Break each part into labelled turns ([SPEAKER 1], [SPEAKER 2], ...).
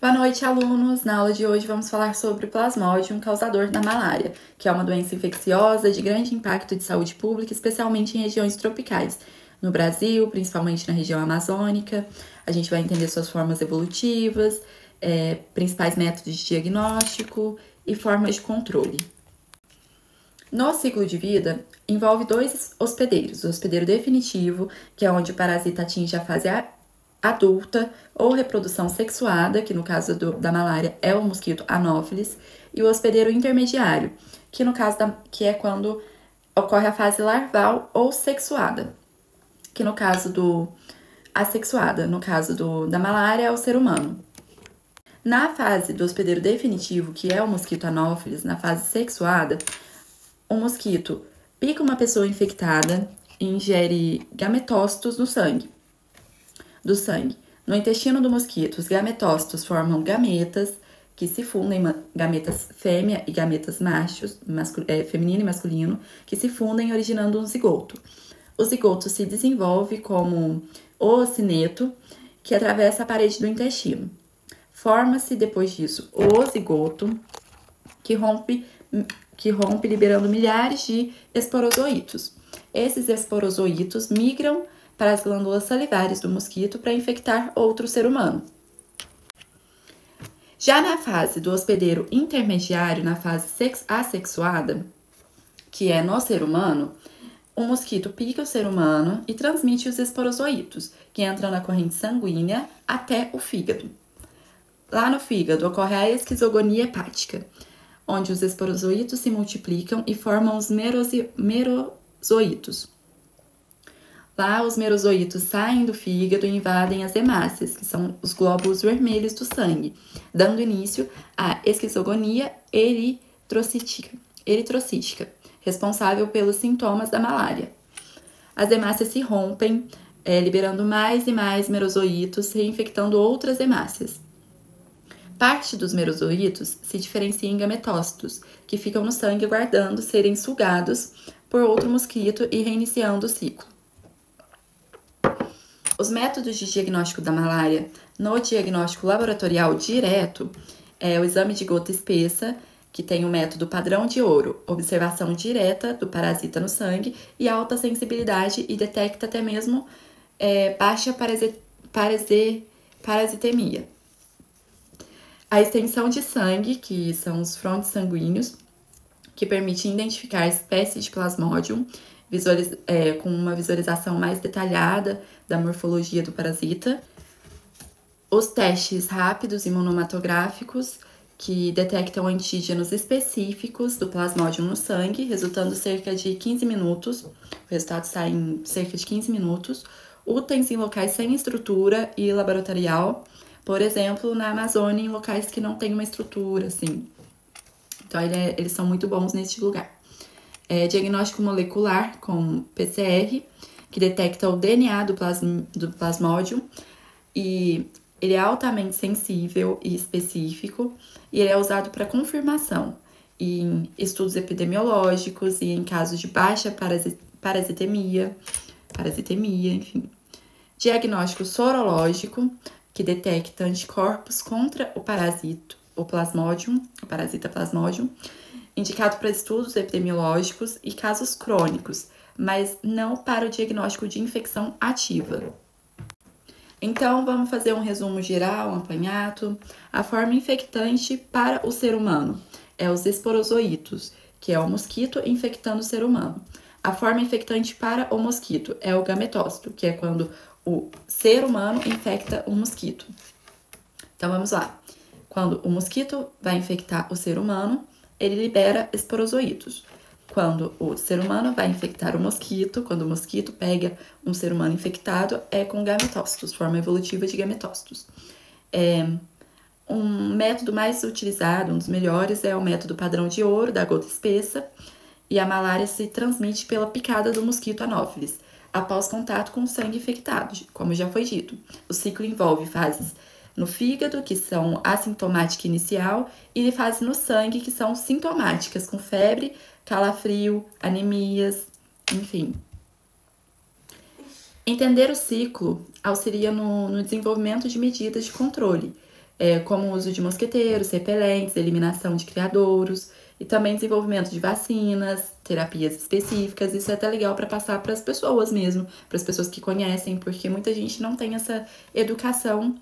[SPEAKER 1] Boa noite, alunos! Na aula de hoje vamos falar sobre o Plasmodium, causador da malária, que é uma doença infecciosa de grande impacto de saúde pública, especialmente em regiões tropicais. No Brasil, principalmente na região amazônica, a gente vai entender suas formas evolutivas, principais métodos de diagnóstico e formas de controle. No ciclo de vida, envolve dois hospedeiros. O hospedeiro definitivo, que é onde o parasita atinge a fase adulta ou reprodução sexuada, que no caso da malária é o mosquito Anopheles, e o hospedeiro intermediário, que no caso que é quando ocorre a fase larval ou sexuada, que no caso do assexuada, no caso da malária é o ser humano. Na fase do hospedeiro definitivo, que é o mosquito Anopheles, na fase sexuada, o mosquito pica uma pessoa infectada e ingere gametócitos do sangue. No intestino do mosquito, os gametócitos formam gametas que se fundem, gametas fêmea e gametas machos, feminino e masculino, que se fundem originando um zigoto. O zigoto se desenvolve como o cineto, que atravessa a parede do intestino. Forma-se depois disso o zigoto, que rompe liberando milhares de esporozoítos. Esses esporozoítos migram para as glândulas salivares do mosquito para infectar outro ser humano. Já na fase do hospedeiro intermediário, na fase assexuada, que é no ser humano, o mosquito pica o ser humano e transmite os esporozoítos, que entram na corrente sanguínea até o fígado. Lá no fígado ocorre a esquizogonia hepática, onde os esporozoítos se multiplicam e formam os merozoítos. Lá, os merozoítos saem do fígado e invadem as hemácias, que são os glóbulos vermelhos do sangue, dando início à esquizogonia eritrocítica, responsável pelos sintomas da malária. As hemácias se rompem, liberando mais e mais merozoítos, reinfectando outras hemácias. Parte dos merozoítos se diferencia em gametócitos, que ficam no sangue aguardando serem sugados por outro mosquito e reiniciando o ciclo. Os métodos de diagnóstico da malária no diagnóstico laboratorial direto é o exame de gota espessa, que tem o método padrão de ouro, observação direta do parasita no sangue e alta sensibilidade e detecta até mesmo baixa parasitemia. A extensão de sangue, que são os frontes sanguíneos, que permite identificar a espécie de Plasmodium, com uma visualização mais detalhada da morfologia do parasita. Os testes rápidos imunomatográficos, que detectam antígenos específicos do Plasmodium no sangue, resultando cerca de 15 minutos. O resultado sai em cerca de 15 minutos. Úteis em locais sem estrutura e laboratorial, por exemplo, na Amazônia, em locais que não tem uma estrutura, assim. Então, eles são muito bons neste lugar. Diagnóstico molecular com PCR, que detecta o DNA do Plasmodium, e ele é altamente sensível e específico, e ele é usado para confirmação em estudos epidemiológicos e em casos de baixa parasitemia, enfim. Diagnóstico sorológico, que detecta anticorpos contra o parasita Plasmodium, indicado para estudos epidemiológicos e casos crônicos, mas não para o diagnóstico de infecção ativa. Então, vamos fazer um resumo geral, um apanhado. A forma infectante para o ser humano é os esporozoítos, que é o mosquito infectando o ser humano. A forma infectante para o mosquito é o gametócito, que é quando o ser humano infecta o mosquito. Então, vamos lá. Quando o mosquito vai infectar o ser humano, ele libera esporozoítos. Quando o ser humano vai infectar o mosquito, quando o mosquito pega um ser humano infectado, é com gametócitos, forma evolutiva de gametócitos. Um método mais utilizado, um dos melhores, é o método padrão de ouro, da gota espessa, e a malária se transmite pela picada do mosquito Anopheles, após contato com o sangue infectado, como já foi dito. O ciclo envolve fases no fígado, que são assintomática inicial, e fases no sangue, que são sintomáticas, com febre, calafrio, anemias, enfim. Entender o ciclo auxilia no desenvolvimento de medidas de controle, como o uso de mosqueteiros, repelentes, eliminação de criadouros e também desenvolvimento de vacinas, terapias específicas. Isso é até legal para passar para as pessoas mesmo, para as pessoas que conhecem, porque muita gente não tem essa educação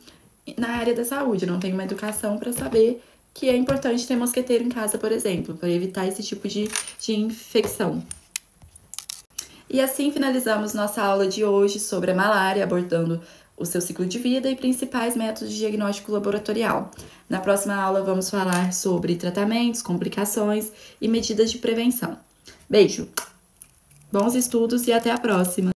[SPEAKER 1] na área da saúde, não tem uma educação para saber que é importante ter mosqueteiro em casa, por exemplo, para evitar esse tipo de infecção. E assim finalizamos nossa aula de hoje sobre a malária, abordando o seu ciclo de vida e principais métodos de diagnóstico laboratorial. Na próxima aula vamos falar sobre tratamentos, complicações e medidas de prevenção. Beijo, bons estudos e até a próxima!